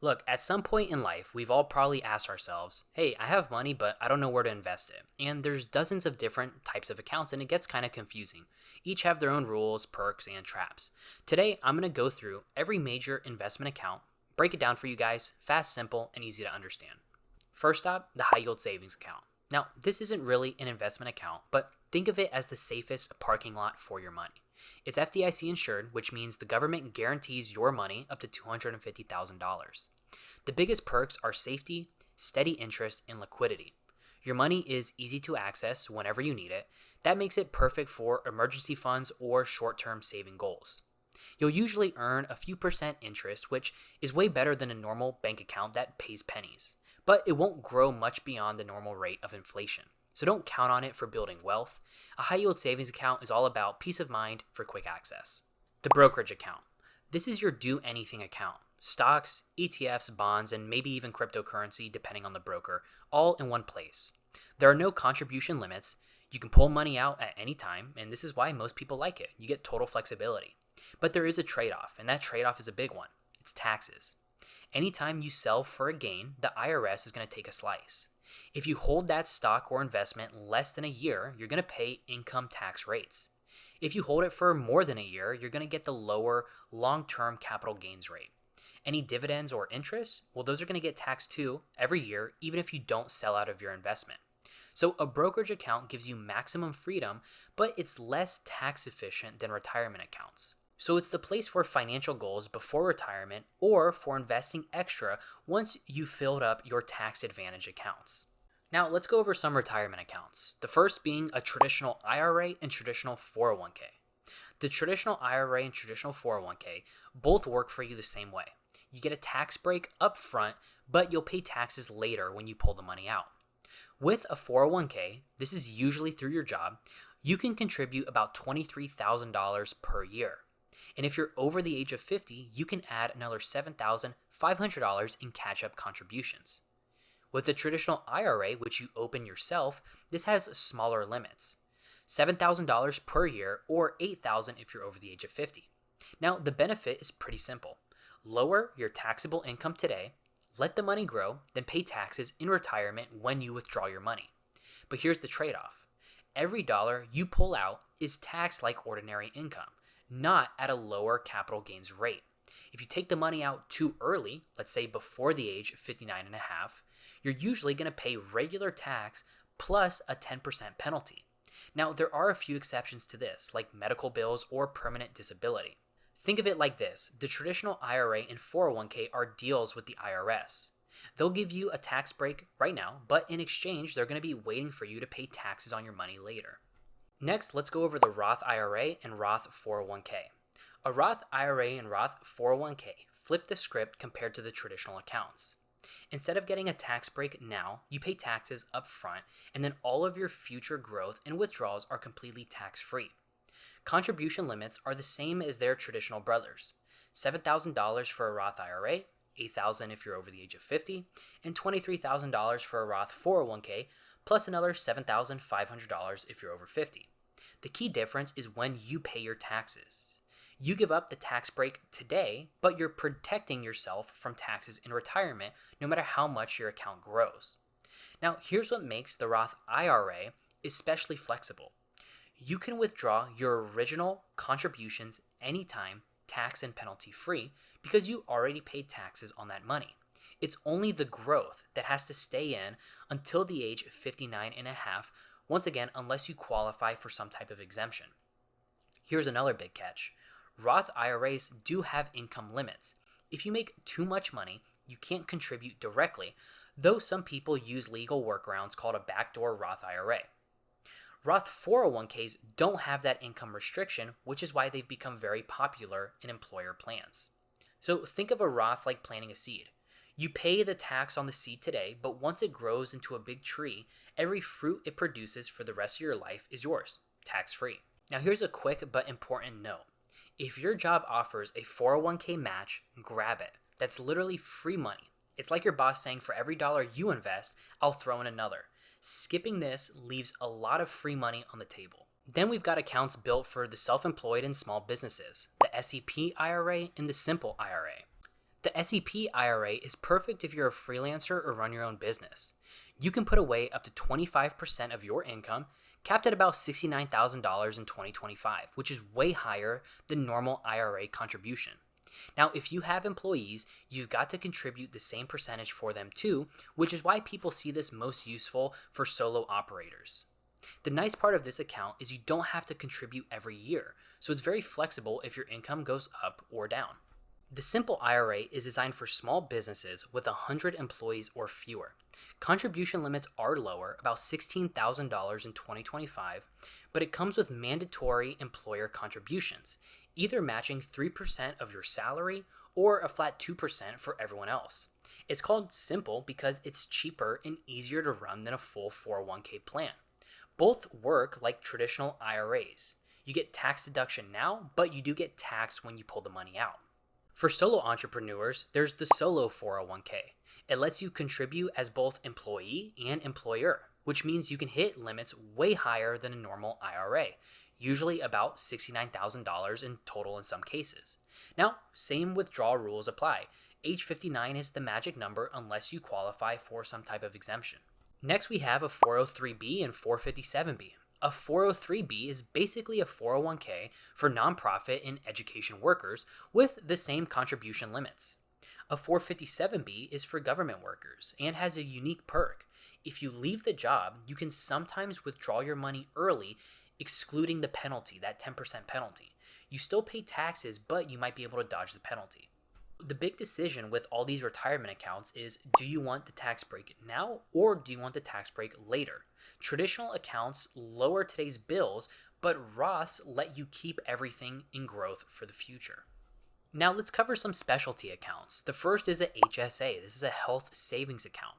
Look, at some point in life, we've all probably asked ourselves, hey, I have money, but I don't know where to invest it. And there's dozens of different types of accounts, and it gets kind of confusing. Each have their own rules, perks, and traps. Today, I'm going to go through every major investment account, break it down for you guys, fast, simple, and easy to understand. First up, the high yield savings account. Now, this isn't really an investment account, but think of it as the safest parking lot for your money. It's FDIC insured, which means the government guarantees your money up to $250,000. The biggest perks are safety, steady interest, and liquidity. Your money is easy to access whenever you need it. That makes it perfect for emergency funds or short-term saving goals. You'll usually earn a few percent interest, which is way better than a normal bank account that pays pennies. But it won't grow much beyond the normal rate of inflation. So don't count on it for building wealth. A high-yield savings account is all about peace of mind for quick access. The brokerage account. This is your do-anything account. Stocks, ETFs, bonds, and maybe even cryptocurrency depending on the broker, all in one place. There are no contribution limits. You can pull money out at any time, and this is why most people like it. You get total flexibility. But there is a trade-off, and that trade-off is a big one. It's taxes. Anytime you sell for a gain, the IRS is going to take a slice. If you hold that stock or investment less than a year, you're going to pay income tax rates. If you hold it for more than a year, you're going to get the lower long-term capital gains rate. Any dividends or interest, well, those are going to get taxed too every year, even if you don't sell out of your investment. So a brokerage account gives you maximum freedom, but it's less tax efficient than retirement accounts. So it's the place for financial goals before retirement or for investing extra once you've filled up your tax advantage accounts. Now let's go over some retirement accounts. The first being a traditional IRA and traditional 401k. The traditional IRA and traditional 401k both work for you the same way. You get a tax break up front, but you'll pay taxes later when you pull the money out. With a 401k, this is usually through your job, you can contribute about $23,000 per year. And if you're over the age of 50, you can add another $7,500 in catch-up contributions. With the traditional IRA, which you open yourself, this has smaller limits. $7,000 per year or $8,000 if you're over the age of 50. Now, the benefit is pretty simple. Lower your taxable income today, let the money grow, then pay taxes in retirement when you withdraw your money. But here's the trade-off. Every dollar you pull out is taxed like ordinary income, not at a lower capital gains rate. If you take the money out too early, let's say before the age of 59 and a half, you're usually going to pay regular tax plus a 10% penalty. Now, there are a few exceptions to this, like medical bills or permanent disability. Think of it like this. The traditional IRA and 401k are deals with the IRS. They'll give you a tax break right now, but in exchange, they're going to be waiting for you to pay taxes on your money later. Next, let's go over the Roth IRA and Roth 401k. A Roth IRA and Roth 401k flip the script compared to the traditional accounts. Instead of getting a tax break now, you pay taxes up front, and then all of your future growth and withdrawals are completely tax-free. Contribution limits are the same as their traditional brothers. $7,000 for a Roth IRA, $8,000 if you're over the age of 50, and $23,000 for a Roth 401k, plus another $7,500 if you're over 50. The key difference is when you pay your taxes. You give up the tax break today, but you're protecting yourself from taxes in retirement no matter how much your account grows. Now, here's what makes the Roth IRA especially flexible. You can withdraw your original contributions anytime, tax and penalty free, because you already paid taxes on that money. It's only the growth that has to stay in until the age of 59 and a half, once again, unless you qualify for some type of exemption. Here's another big catch. Roth IRAs do have income limits. If you make too much money, you can't contribute directly, though some people use legal workarounds called a backdoor Roth IRA. Roth 401ks don't have that income restriction, which is why they've become very popular in employer plans. So think of a Roth like planting a seed. You pay the tax on the seed today, but once it grows into a big tree, every fruit it produces for the rest of your life is yours, tax-free. Now here's a quick but important note. If your job offers a 401k match, grab it. That's literally free money. It's like your boss saying for every dollar you invest, I'll throw in another. Skipping this leaves a lot of free money on the table. Then we've got accounts built for the self-employed and small businesses, the SEP IRA and the Simple IRA. The SEP IRA is perfect if you're a freelancer or run your own business. You can put away up to 25% of your income, capped at about $69,000 in 2025, which is way higher than normal IRA contribution. Now, if you have employees, you've got to contribute the same percentage for them too, which is why people see this most useful for solo operators. The nice part of this account is you don't have to contribute every year, so it's very flexible if your income goes up or down. The Simple IRA is designed for small businesses with 100 employees or fewer. Contribution limits are lower, about $16,000 in 2025, but it comes with mandatory employer contributions, either matching 3% of your salary or a flat 2% for everyone else. It's called Simple because it's cheaper and easier to run than a full 401k plan. Both work like traditional IRAs. You get tax deduction now, but you do get taxed when you pull the money out. For solo entrepreneurs, there's the Solo 401k. It lets you contribute as both employee and employer, which means you can hit limits way higher than a normal IRA, usually about $69,000 in total in some cases. Now, same withdrawal rules apply. Age 59 is the magic number unless you qualify for some type of exemption. Next, we have a 403b and 457b. A 403b is basically a 401k for nonprofit and education workers with the same contribution limits. A 457b is for government workers and has a unique perk. If you leave the job, you can sometimes withdraw your money early, excluding the penalty, that 10% penalty. You still pay taxes, but you might be able to dodge the penalty. The big decision with all these retirement accounts is, do you want the tax break now or do you want the tax break later? Traditional accounts lower today's bills, but Roths let you keep everything in growth for the future. Now let's cover some specialty accounts. The first is a HSA. This is a health savings account.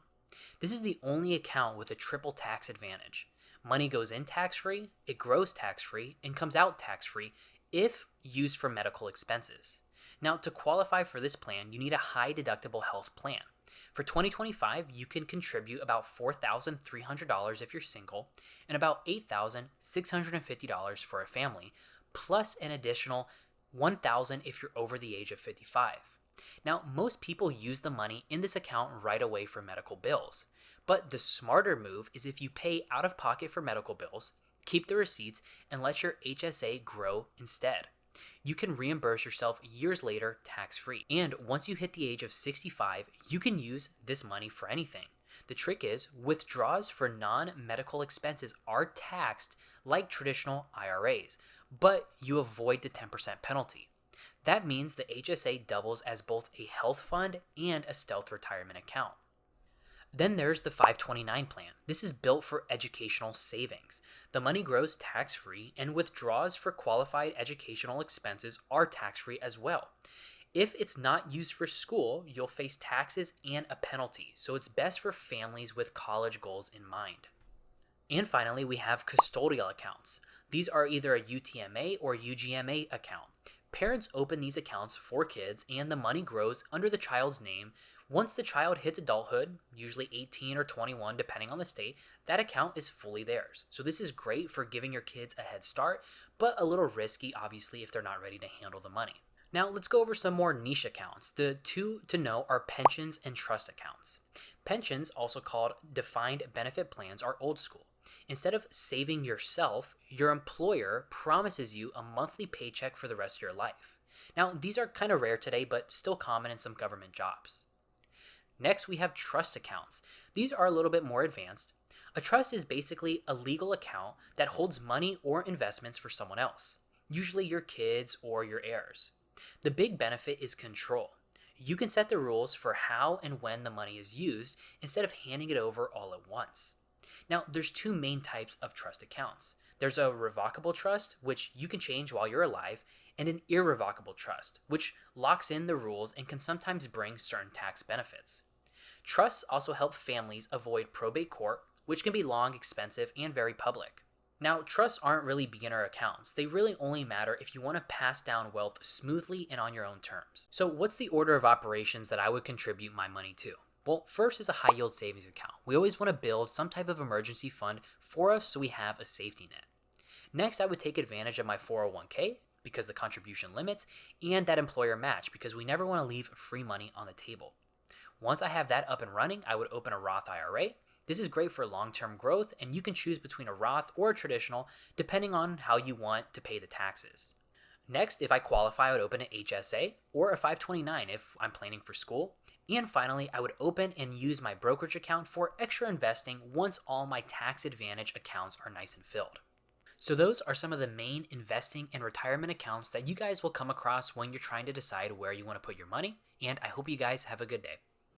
This is the only account with a triple tax advantage. Money goes in tax-free, it grows tax-free, and comes out tax-free if used for medical expenses. Now, to qualify for this plan, you need a high deductible health plan. For 2025, you can contribute about $4,300 if you're single and about $8,650 for a family, plus an additional $1,000 if you're over the age of 55. Now, most people use the money in this account right away for medical bills, but the smarter move is if you pay out of pocket for medical bills, keep the receipts, and let your HSA grow instead. You can reimburse yourself years later tax-free. And once you hit the age of 65, you can use this money for anything. The trick is, withdrawals for non-medical expenses are taxed like traditional IRAs, but you avoid the 10% penalty. That means the HSA doubles as both a health fund and a stealth retirement account. Then there's the 529 plan. This is built for educational savings. The money grows tax-free, and withdrawals for qualified educational expenses are tax-free as well. If it's not used for school, you'll face taxes and a penalty, so it's best for families with college goals in mind. And finally, we have custodial accounts. These are either a UTMA or UGMA account. Parents open these accounts for kids, and the money grows under the child's name. Once the child hits adulthood, usually 18 or 21 depending on the state, that account is fully theirs. So this is great for giving your kids a head start, but a little risky obviously if they're not ready to handle the money. Now let's go over some more niche accounts. The two to know are pensions and trust accounts. Pensions, also called defined benefit plans, are old school. Instead of saving yourself, your employer promises you a monthly paycheck for the rest of your life. Now these are kind of rare today, but still common in some government jobs. Next, we have trust accounts. These are a little bit more advanced. A trust is basically a legal account that holds money or investments for someone else, usually your kids or your heirs. The big benefit is control. You can set the rules for how and when the money is used instead of handing it over all at once. Now, there's two main types of trust accounts. There's a revocable trust, which you can change while you're alive, and an irrevocable trust, which locks in the rules and can sometimes bring certain tax benefits. Trusts also help families avoid probate court, which can be long, expensive, and very public. Now, trusts aren't really beginner accounts. They really only matter if you want to pass down wealth smoothly and on your own terms. So what's the order of operations that I would contribute my money to? Well, first is a high yield savings account. We always want to build some type of emergency fund for us so we have a safety net. Next, I would take advantage of my 401k, because the contribution limits, and that employer match because we never want to leave free money on the table. Once I have that up and running, I would open a Roth IRA. This is great for long-term growth, and you can choose between a Roth or a traditional depending on how you want to pay the taxes. Next, if I qualify, I would open an HSA or a 529 if I'm planning for school. And finally, I would open and use my brokerage account for extra investing once all my tax advantage accounts are nice and filled. So those are some of the main investing and retirement accounts that you guys will come across when you're trying to decide where you want to put your money, and I hope you guys have a good day.